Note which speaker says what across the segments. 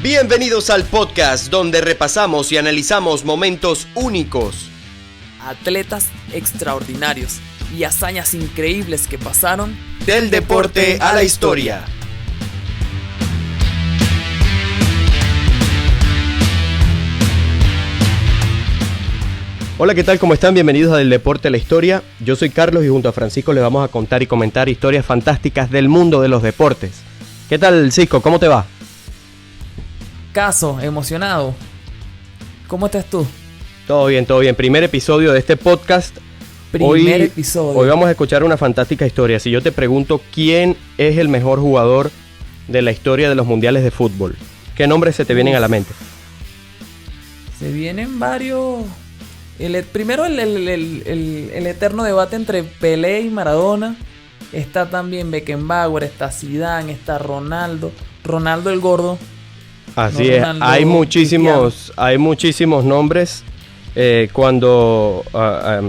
Speaker 1: Bienvenidos al podcast donde repasamos y analizamos momentos únicos,
Speaker 2: atletas extraordinarios y hazañas increíbles que pasaron
Speaker 1: del deporte a la historia. Hola, ¿qué tal? ¿Cómo están? Bienvenidos a Del Deporte a la Historia. Yo soy Carlos y junto a Francisco les vamos a contar y comentar historias fantásticas del mundo de los deportes. ¿Qué tal, Cisco? ¿Cómo te va?
Speaker 2: Caso, emocionado. ¿Cómo estás tú?
Speaker 1: Todo bien, todo bien. Primer episodio de este podcast. Hoy vamos a escuchar una fantástica historia. Si yo te pregunto quién es el mejor jugador de la historia de los mundiales de fútbol, ¿qué nombres se te vienen a la mente?
Speaker 2: Se vienen varios. Primero el eterno debate entre Pelé y Maradona. Está también Beckenbauer, está Zidane, está Ronaldo el gordo.
Speaker 1: Así es, hay muchísimos nombres cuando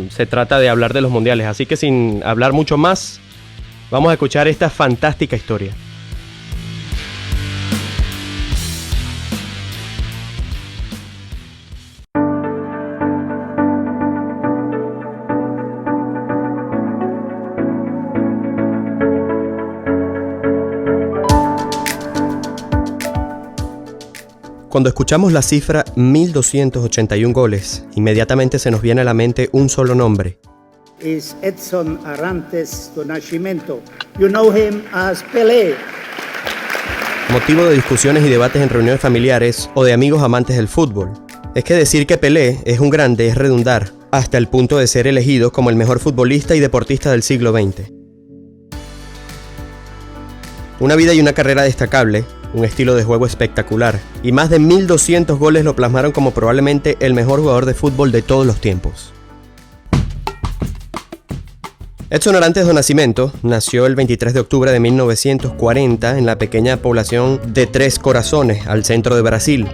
Speaker 1: se trata de hablar de los mundiales. Así que sin hablar mucho más, vamos a escuchar esta fantástica historia. Cuando escuchamos la cifra 1281 goles, inmediatamente se nos viene a la mente un solo nombre.
Speaker 3: Es Edson Arantes do Nascimento. You know him as Pelé.
Speaker 1: Motivo de discusiones y debates en reuniones familiares o de amigos amantes del fútbol. Es que decir que Pelé es un grande es redundar, hasta el punto de ser elegido como el mejor futbolista y deportista del siglo XX. Una vida y una carrera destacable, un estilo de juego espectacular, y más de 1200 goles lo plasmaron como probablemente el mejor jugador de fútbol de todos los tiempos. Edson Arantes do Nascimento nació el 23 de octubre de 1940 en la pequeña población de Tres Corazones, al centro de Brasil.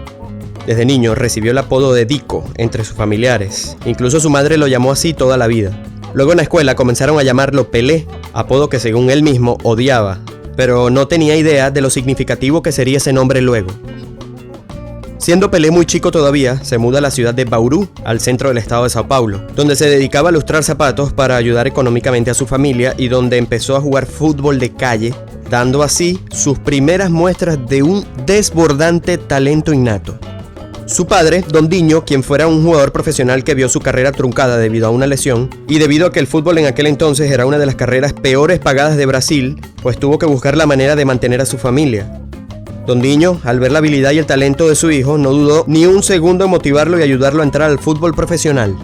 Speaker 1: Desde niño recibió el apodo de Dico entre sus familiares, incluso su madre lo llamó así toda la vida. Luego en la escuela comenzaron a llamarlo Pelé, apodo que según él mismo odiaba, pero no tenía idea de lo significativo que sería ese nombre luego. Siendo Pelé muy chico todavía, se muda a la ciudad de Bauru, al centro del estado de Sao Paulo, donde se dedicaba a lustrar zapatos para ayudar económicamente a su familia y donde empezó a jugar fútbol de calle, dando así sus primeras muestras de un desbordante talento innato. Su padre, Don Dinho, quien fuera un jugador profesional que vio su carrera truncada debido a una lesión, y debido a que el fútbol en aquel entonces era una de las carreras peores pagadas de Brasil, pues tuvo que buscar la manera de mantener a su familia. Don Dinho, al ver la habilidad y el talento de su hijo, no dudó ni un segundo en motivarlo y ayudarlo a entrar al fútbol profesional.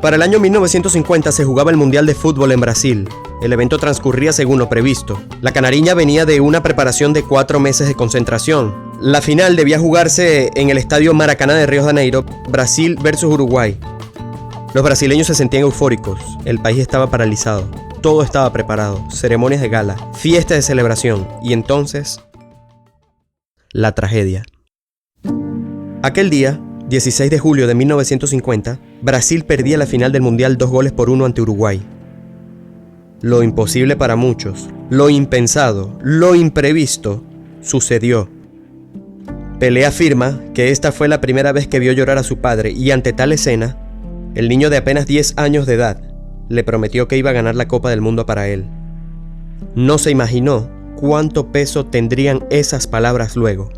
Speaker 1: Para el año 1950 se jugaba el Mundial de Fútbol en Brasil. El evento transcurría según lo previsto. La canariña venía de una preparación de 4 meses de concentración. La final debía jugarse en el estadio Maracaná de Río de Janeiro, Brasil versus Uruguay. Los brasileños se sentían eufóricos, el país estaba paralizado, todo estaba preparado, ceremonias de gala, fiesta de celebración, y entonces, la tragedia. Aquel día, 16 de julio de 1950, Brasil perdía la final del Mundial 2-1 ante Uruguay. Lo imposible para muchos, lo impensado, lo imprevisto, sucedió. Pelé afirma que esta fue la primera vez que vio llorar a su padre y ante tal escena, el niño de apenas 10 años de edad le prometió que iba a ganar la Copa del Mundo para él. No se imaginó cuánto peso tendrían esas palabras luego.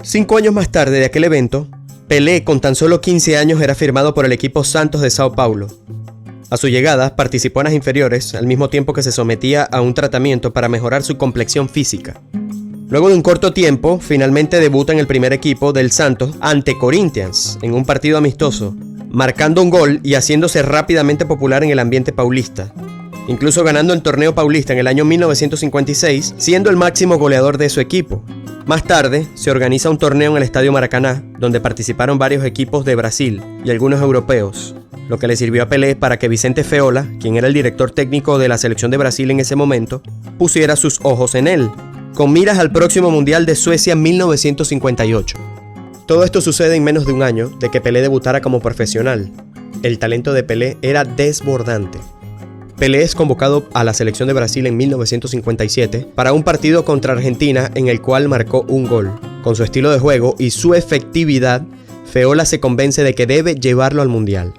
Speaker 1: Cinco años más tarde de aquel evento, Pelé, con tan solo 15 años, era firmado por el equipo Santos de Sao Paulo. A su llegada, participó en las inferiores, al mismo tiempo que se sometía a un tratamiento para mejorar su complexión física. Luego de un corto tiempo, finalmente debuta en el primer equipo del Santos ante Corinthians, en un partido amistoso, marcando un gol y haciéndose rápidamente popular en el ambiente paulista, incluso ganando el torneo paulista en el año 1956, siendo el máximo goleador de su equipo. Más tarde, se organiza un torneo en el Estadio Maracaná, donde participaron varios equipos de Brasil y algunos europeos, lo que le sirvió a Pelé para que Vicente Feola, quien era el director técnico de la selección de Brasil en ese momento, pusiera sus ojos en él, con miras al próximo Mundial de Suecia 1958. Todo esto sucede en menos de un año de que Pelé debutara como profesional. El talento de Pelé era desbordante. Pelé es convocado a la selección de Brasil en 1957 para un partido contra Argentina en el cual marcó un gol. Con su estilo de juego y su efectividad, Feola se convence de que debe llevarlo al Mundial.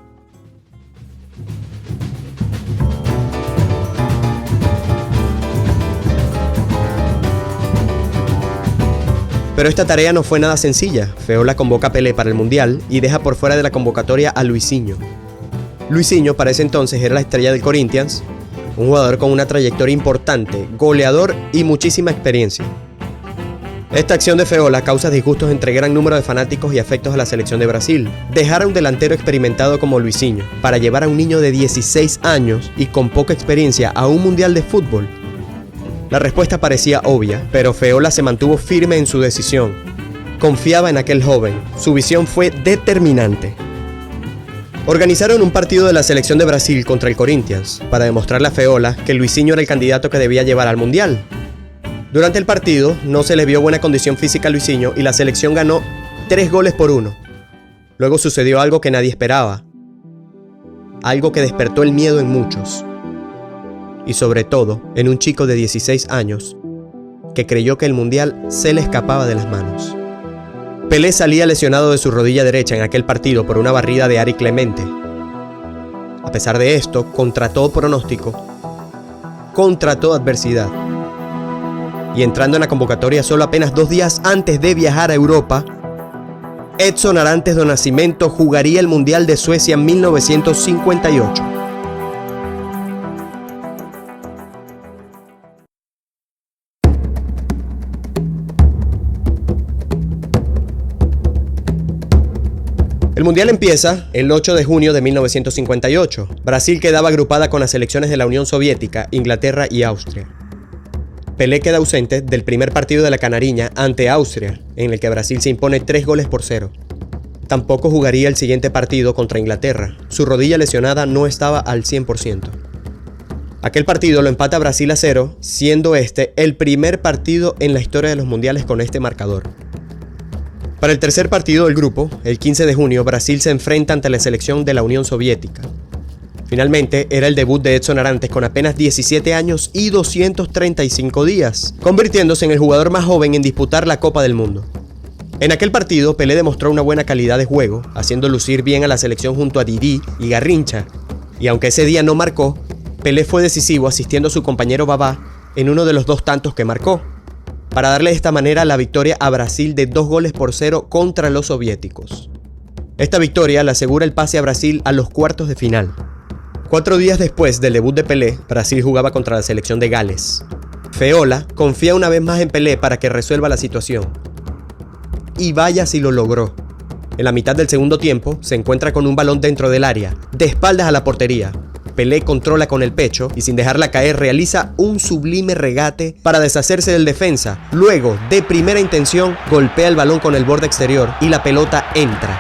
Speaker 1: Pero esta tarea no fue nada sencilla. Feola convoca a Pelé para el Mundial y deja por fuera de la convocatoria a Luisinho. Luisinho para ese entonces era la estrella del Corinthians, un jugador con una trayectoria importante, goleador y muchísima experiencia. Esta acción de Feola causa disgustos entre gran número de fanáticos y afectos a la selección de Brasil. Dejar a un delantero experimentado como Luisinho para llevar a un niño de 16 años y con poca experiencia a un mundial de fútbol. La respuesta parecía obvia, pero Feola se mantuvo firme en su decisión. Confiaba en aquel joven, su visión fue determinante. Organizaron un partido de la selección de Brasil contra el Corinthians para demostrarle a Feola que Luisinho era el candidato que debía llevar al Mundial. Durante el partido no se le vio buena condición física a Luisinho y la selección ganó 3-1. Luego sucedió algo que nadie esperaba, algo que despertó el miedo en muchos. Y sobre todo en un chico de 16 años que creyó que el Mundial se le escapaba de las manos. Pelé salía lesionado de su rodilla derecha en aquel partido por una barrida de Ari Clemente. A pesar de esto, contra todo pronóstico, contra toda adversidad, y entrando en la convocatoria solo apenas 2 días antes de viajar a Europa, Edson Arantes do Nascimento jugaría el Mundial de Suecia en 1958. El Mundial empieza el 8 de junio de 1958. Brasil quedaba agrupada con las selecciones de la Unión Soviética, Inglaterra y Austria. Pelé queda ausente del primer partido de la Canariña ante Austria, en el que Brasil se impone 3-0. Tampoco jugaría el siguiente partido contra Inglaterra. Su rodilla lesionada no estaba al 100%. Aquel partido lo empata Brasil a 0, siendo este el primer partido en la historia de los mundiales con este marcador. Para el tercer partido del grupo, el 15 de junio, Brasil se enfrenta ante la selección de la Unión Soviética. Finalmente, era el debut de Edson Arantes con apenas 17 años y 235 días, convirtiéndose en el jugador más joven en disputar la Copa del Mundo. En aquel partido, Pelé demostró una buena calidad de juego, haciendo lucir bien a la selección junto a Didi y Garrincha, y aunque ese día no marcó, Pelé fue decisivo asistiendo a su compañero Babá en uno de los 2 tantos que marcó, para darle de esta manera la victoria a Brasil de 2-0 contra los soviéticos. Esta victoria le asegura el pase a Brasil a los cuartos de final. 4 días después del debut de Pelé, Brasil jugaba contra la selección de Gales. Feola confía una vez más en Pelé para que resuelva la situación. Y vaya si lo logró. En la mitad del segundo tiempo, se encuentra con un balón dentro del área, de espaldas a la portería. Pelé controla con el pecho y sin dejarla caer realiza un sublime regate para deshacerse del defensa. Luego, de primera intención, golpea el balón con el borde exterior y la pelota entra.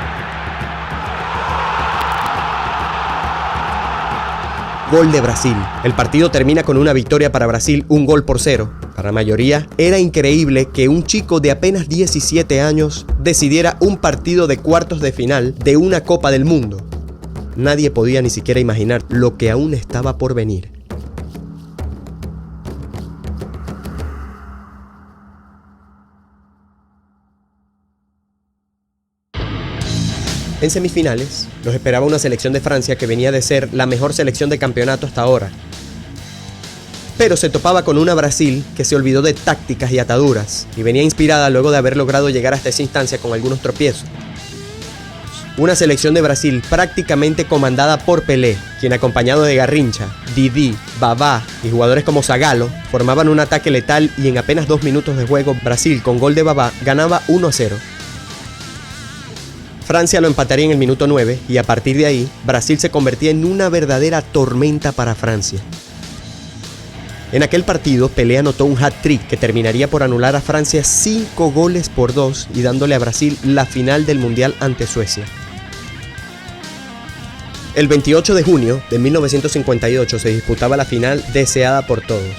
Speaker 1: Gol de Brasil. El partido termina con una victoria para Brasil, 1-0. Para la mayoría, era increíble que un chico de apenas 17 años decidiera un partido de cuartos de final de una Copa del Mundo. Nadie podía ni siquiera imaginar lo que aún estaba por venir. En semifinales, los esperaba una selección de Francia que venía de ser la mejor selección de campeonato hasta ahora. Pero se topaba con una Brasil que se olvidó de tácticas y ataduras y venía inspirada luego de haber logrado llegar hasta esa instancia con algunos tropiezos. Una selección de Brasil prácticamente comandada por Pelé, quien acompañado de Garrincha, Didi, Babá y jugadores como Zagallo formaban un ataque letal y en apenas 2 minutos de juego Brasil con gol de Babá ganaba 1-0. Francia lo empataría en el minuto 9 y a partir de ahí Brasil se convertía en una verdadera tormenta para Francia. En aquel partido Pelé anotó un hat-trick que terminaría por anular a Francia 5-2 y dándole a Brasil la final del Mundial ante Suecia. El 28 de junio de 1958 se disputaba la final deseada por todos,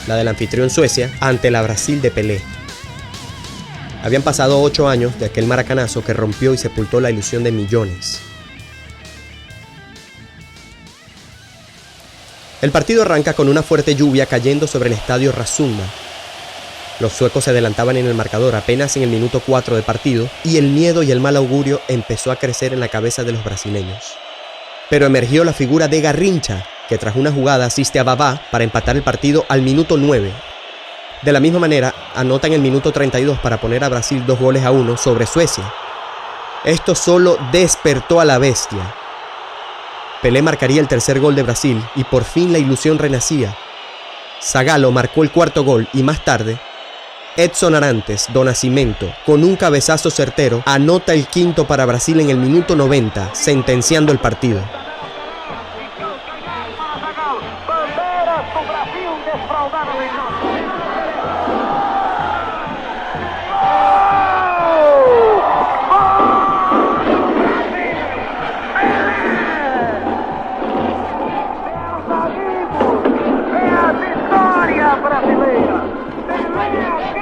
Speaker 1: la del anfitrión Suecia ante la Brasil de Pelé. Habían pasado 8 años de aquel maracanazo que rompió y sepultó la ilusión de millones. El partido arranca con una fuerte lluvia cayendo sobre el estadio Råsunda. Los suecos se adelantaban en el marcador apenas en el minuto 4 de partido y el miedo y el mal augurio empezó a crecer en la cabeza de los brasileños. Pero emergió la figura de Garrincha, que tras una jugada asiste a Vavá para empatar el partido al minuto 9. De la misma manera, anota en el minuto 32 para poner a Brasil 2-1 sobre Suecia. Esto solo despertó a la bestia. Pelé marcaría el tercer gol de Brasil y por fin la ilusión renacía. Zagallo marcó el cuarto gol y más tarde, Edson Arantes do Nascimento, con un cabezazo certero, anota el quinto para Brasil en el minuto 90, sentenciando el partido.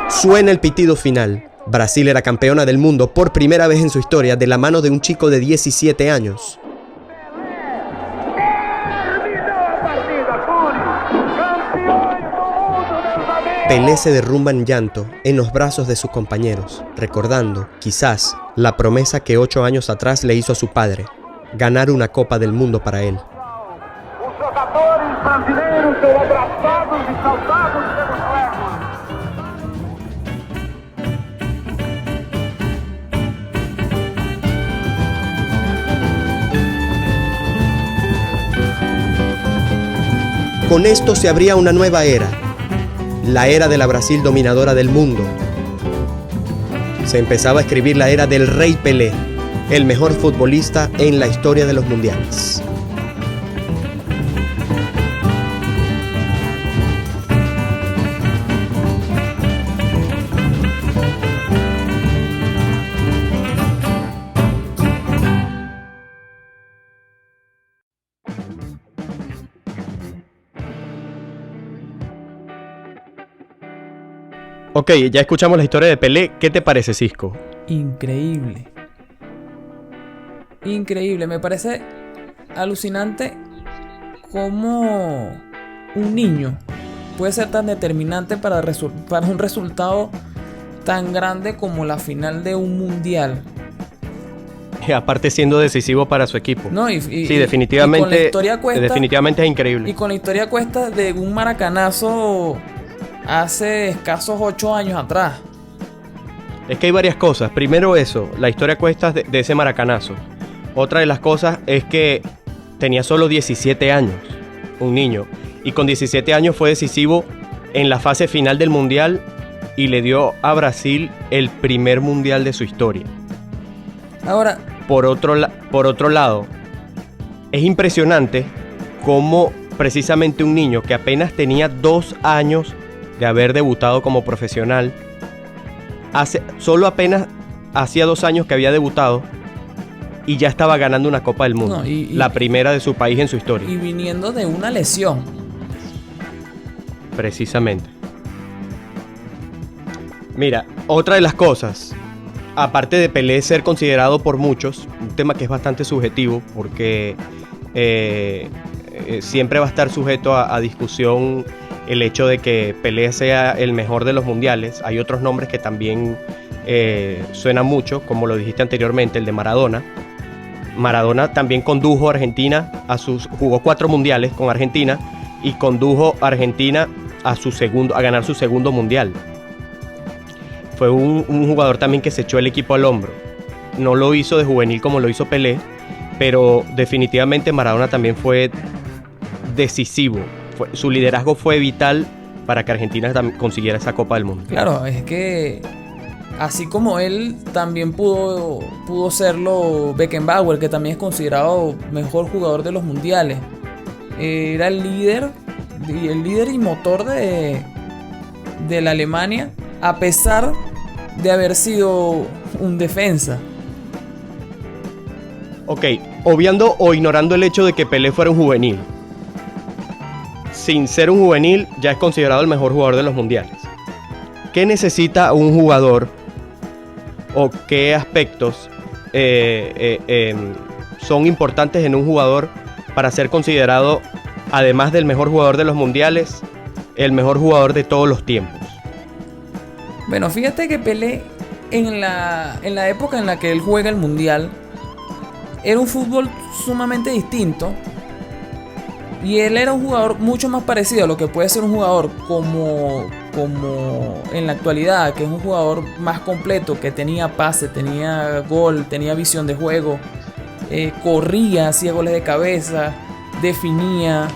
Speaker 1: Suena el pitido final. Brasil era campeona del mundo por primera vez en su historia de la mano de un chico de 17 años. Pelé se derrumba en llanto en los brazos de sus compañeros, recordando, quizás, la promesa que 8 años atrás le hizo a su padre, ganar una Copa del Mundo para él. Con esto se abría una nueva era, la era de la Brasil dominadora del mundo. Se empezaba a escribir la era del Rey Pelé, el mejor futbolista en la historia de los mundiales. Ok, ya escuchamos la historia de Pelé. ¿Qué te parece, Cisco?
Speaker 2: Increíble. Increíble. Me parece alucinante cómo un niño puede ser tan determinante para un resultado tan grande como la final de un mundial.
Speaker 1: Y aparte siendo decisivo para su equipo.
Speaker 2: No,
Speaker 1: sí, definitivamente,
Speaker 2: y con la historia cuesta,
Speaker 1: definitivamente es increíble.
Speaker 2: Y con la historia cuesta de un maracanazo hace escasos 8 años atrás.
Speaker 1: Es que hay varias cosas. Primero eso, la historia cuesta de ese maracanazo. Otra de las cosas es que tenía solo 17 años, un niño. Y con 17 años fue decisivo en la fase final del mundial y le dio a Brasil el primer mundial de su historia.
Speaker 2: Ahora,
Speaker 1: por otro lado, es impresionante cómo precisamente un niño que apenas tenía 2 años de haber debutado como profesional, solo apenas hacía 2 años que había debutado y ya estaba ganando una Copa del Mundo, la primera de su país en su historia.
Speaker 2: Y viniendo de una lesión.
Speaker 1: Precisamente. Mira, otra de las cosas, aparte de Pelé ser considerado por muchos, un tema que es bastante subjetivo porque siempre va a estar sujeto a discusión el hecho de que Pelé sea el mejor de los mundiales. Hay otros nombres que también suenan mucho, como lo dijiste anteriormente, el de Maradona. Maradona también condujo a Argentina jugó 4 mundiales con Argentina y condujo a Argentina a ganar su segundo mundial. Fue un jugador también que se echó el equipo al hombro. No lo hizo de juvenil como lo hizo Pelé, pero definitivamente Maradona también fue decisivo. Su liderazgo fue vital para que Argentina consiguiera esa Copa del Mundo.
Speaker 2: Claro, es que así como él, también pudo serlo Beckenbauer, que también es considerado mejor jugador de los mundiales. Era el líder y motor de la Alemania, a pesar de haber sido un defensa.
Speaker 1: Ok, obviando o ignorando el hecho de que Pelé fuera un juvenil. Sin ser un juvenil, ya es considerado el mejor jugador de los mundiales. ¿Qué necesita un jugador o qué aspectos son importantes en un jugador para ser considerado además del mejor jugador de los mundiales, el mejor jugador de todos los tiempos?
Speaker 2: Bueno, fíjate que Pelé, en la época en la que él juega el mundial, era un fútbol sumamente distinto. Y él era un jugador mucho más parecido a lo que puede ser un jugador como en la actualidad, que es un jugador más completo, que tenía pase, tenía gol, tenía visión de juego, corría, hacía goles de cabeza, definía.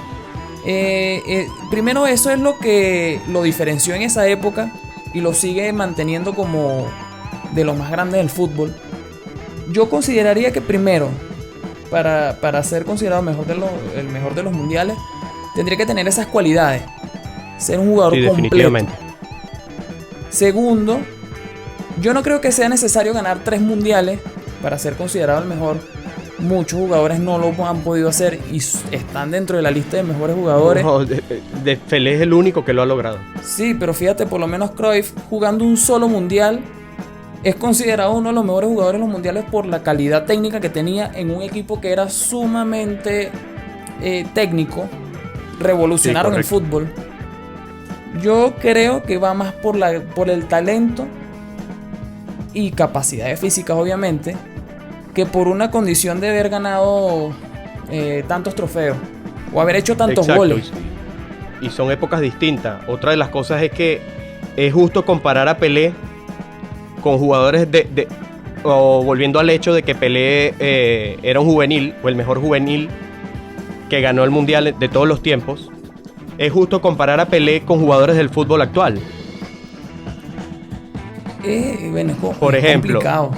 Speaker 2: Primero, eso es lo que lo diferenció en esa época y lo sigue manteniendo como de los más grandes del fútbol. Yo consideraría que primero, para ser considerado el mejor de los mundiales, tendría que tener esas cualidades. Ser un jugador completo. Definitivamente. Segundo, yo no creo que sea necesario ganar 3 mundiales para ser considerado el mejor. Muchos jugadores no lo han podido hacer y están dentro de la lista de mejores jugadores.
Speaker 1: No, Pelé es el único que lo ha logrado.
Speaker 2: Sí, pero fíjate, por lo menos Cruyff, jugando un solo mundial, es considerado uno de los mejores jugadores de los mundiales por la calidad técnica que tenía en un equipo que era sumamente técnico. Revolucionaron el fútbol. Yo creo que va más por el talento y capacidades físicas, obviamente, que por una condición de haber ganado tantos trofeos o haber hecho tantos goles.
Speaker 1: Y son épocas distintas. Otra de las cosas es que es justo comparar a Pelé con jugadores o volviendo al hecho de que Pelé era un juvenil, o el mejor juvenil que ganó el mundial de todos los tiempos. Es justo comparar a Pelé con jugadores del fútbol actual.
Speaker 2: Bueno,
Speaker 1: por ejemplo,
Speaker 2: complicado.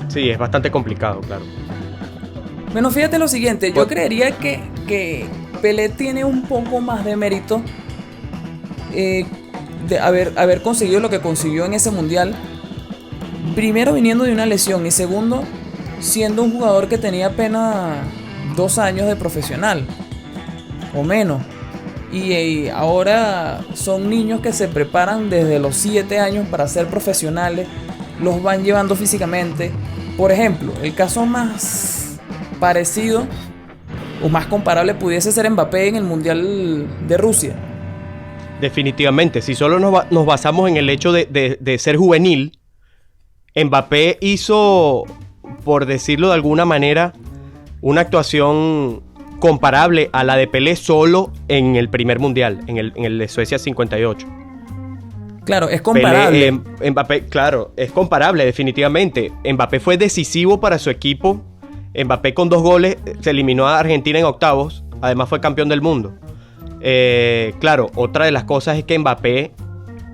Speaker 1: Sí, es bastante complicado, claro.
Speaker 2: Bueno, fíjate lo siguiente, yo creería que Pelé tiene un poco más de mérito de haber conseguido lo que consiguió en ese mundial. Primero, viniendo de una lesión, y segundo, siendo un jugador que tenía apenas 2 años de profesional o menos. Y ahora son niños que se preparan desde los 7 años para ser profesionales, los van llevando físicamente. Por ejemplo, el caso más parecido o más comparable pudiese ser Mbappé en el Mundial de Rusia.
Speaker 1: Definitivamente, si solo nos basamos en el hecho de ser juvenil, Mbappé hizo, por decirlo de alguna manera, una actuación comparable a la de Pelé solo en el primer mundial, en el de Suecia 58.
Speaker 2: Claro, es comparable.
Speaker 1: Mbappé, claro, es comparable definitivamente. Mbappé fue decisivo para su equipo. Mbappé con 2 goles se eliminó a Argentina en octavos. Además fue campeón del mundo. Claro, otra de las cosas es que Mbappé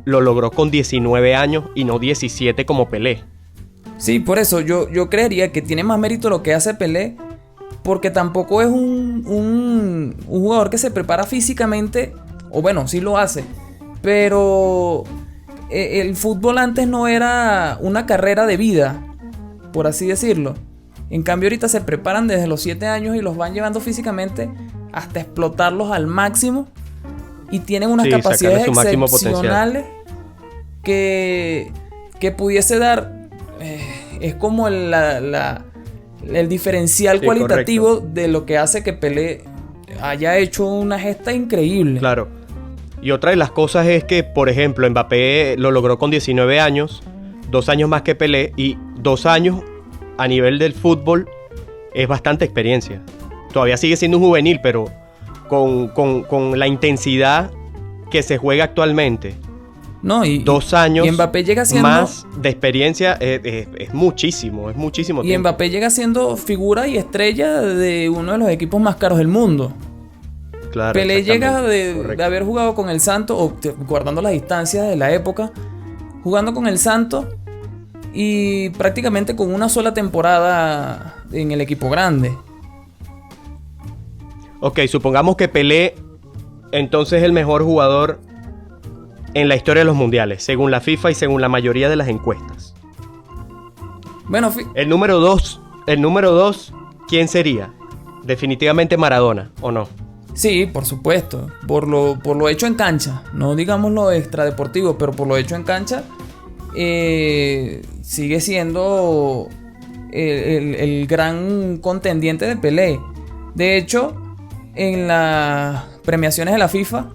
Speaker 1: lo logró con 19 años y no 17 como Pelé.
Speaker 2: Sí, por eso yo creería que tiene más mérito lo que hace Pelé, porque tampoco es un jugador que se prepara físicamente, o bueno, sí lo hace, pero el fútbol antes no era una carrera de vida, por así decirlo. En cambio ahorita se preparan desde los 7 años y los van llevando físicamente hasta explotarlos al máximo, y tienen unas capacidades excepcionales que pudiese dar, es como el diferencial cualitativo, correcto, de lo que hace que Pelé haya hecho una gesta increíble.
Speaker 1: Claro. Y otra de las cosas es que, por ejemplo, Mbappé lo logró con 19 años, 2 años más que Pelé, y 2 años a nivel del fútbol es bastante experiencia. Todavía sigue siendo un juvenil, pero con la intensidad que se juega actualmente.
Speaker 2: No,
Speaker 1: 2 años
Speaker 2: y Mbappé llega siendo,
Speaker 1: más de experiencia es muchísimo tiempo.
Speaker 2: Y Mbappé llega siendo figura y estrella de uno de los equipos más caros del mundo.
Speaker 1: Claro,
Speaker 2: Pelé llega de haber jugado con el Santos, o guardando las distancias de la época, jugando con el Santos y prácticamente con una sola temporada en el equipo grande.
Speaker 1: Ok, supongamos que Pelé entonces es el mejor jugador en la historia de los mundiales, según la FIFA y según la mayoría de las encuestas.
Speaker 2: Bueno,
Speaker 1: el número 2, ¿quién sería? Definitivamente Maradona, ¿o no?
Speaker 2: Sí, por supuesto, por lo hecho en cancha, no digamos lo extradeportivo, pero por lo hecho en cancha, sigue siendo el gran contendiente de Pelé. De hecho, en las premiaciones de la FIFA,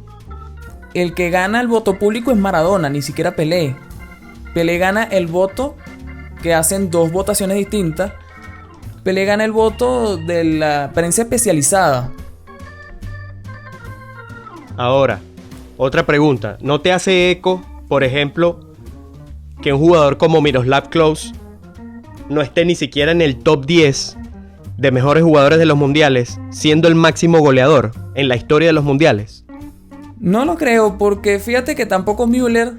Speaker 2: el que gana el voto público es Maradona, ni siquiera Pelé. Pelé gana el voto que hacen 2 votaciones distintas. Pelé gana el voto de la prensa especializada.
Speaker 1: Ahora, otra pregunta. ¿No te hace eco, por ejemplo, que un jugador como Miroslav Klose no esté ni siquiera en el top 10 de mejores jugadores de los mundiales, siendo el máximo goleador en la historia de los mundiales?
Speaker 2: No lo creo, porque fíjate que tampoco Müller...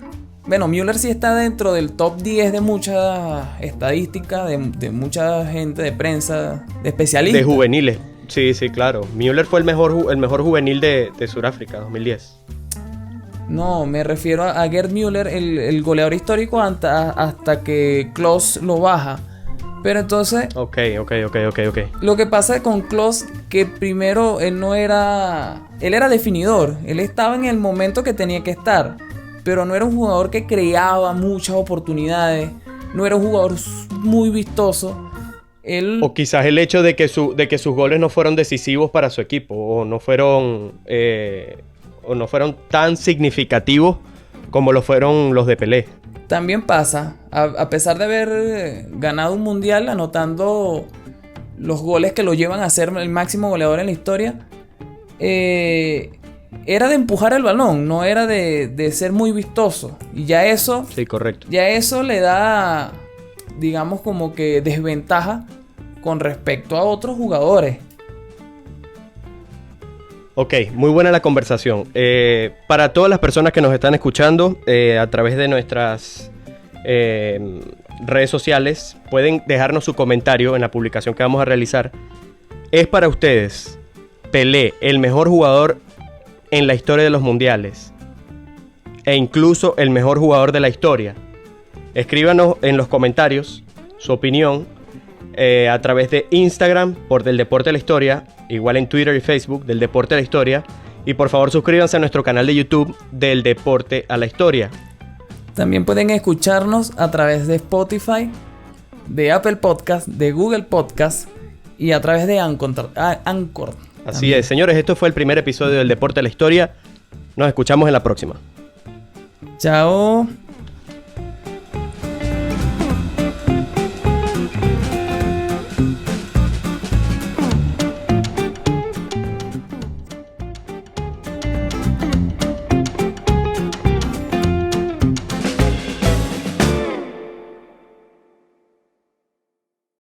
Speaker 2: Bueno, Müller sí está dentro del top 10 de muchas estadísticas, de mucha gente de prensa, de especialistas.
Speaker 1: De juveniles. Sí, claro. Müller fue el mejor juvenil de Sudáfrica, 2010.
Speaker 2: No, me refiero a Gerd Müller, el goleador histórico hasta que Klose lo baja. Pero entonces...
Speaker 1: Ok.
Speaker 2: Lo que pasa con Klose, que primero él era definidor. Él estaba en el momento que tenía que estar. Pero no era un jugador que creaba muchas oportunidades. No era un jugador muy vistoso.
Speaker 1: O quizás el hecho de que sus goles no fueron decisivos para su equipo. O no fueron tan significativos como lo fueron los de Pelé.
Speaker 2: También pasa, a pesar de haber ganado un mundial anotando los goles que lo llevan a ser el máximo goleador en la historia, era de empujar el balón, no era de ser muy vistoso. Y ya eso...
Speaker 1: Sí, correcto.
Speaker 2: Ya eso le da, digamos, como que desventaja con respecto a otros jugadores.
Speaker 1: Ok, muy buena la conversación. Para todas las personas que nos están escuchando a través de nuestras redes sociales, pueden dejarnos su comentario en la publicación que vamos a realizar. ¿Es para ustedes Pelé el mejor jugador en la historia de los mundiales e incluso el mejor jugador de la historia? Escríbanos en los comentarios su opinión a través de Instagram por Del Deporte a la Historia, igual en Twitter y Facebook Del Deporte a la Historia, y por favor suscríbanse a nuestro canal de YouTube Del Deporte a la Historia.
Speaker 2: También pueden escucharnos a través de Spotify, de Apple Podcast, de Google Podcast y a través de Anchor.
Speaker 1: Así
Speaker 2: también.
Speaker 1: es, señores, esto fue el primer episodio del Deporte a la Historia. Nos escuchamos en la próxima.
Speaker 2: Chao.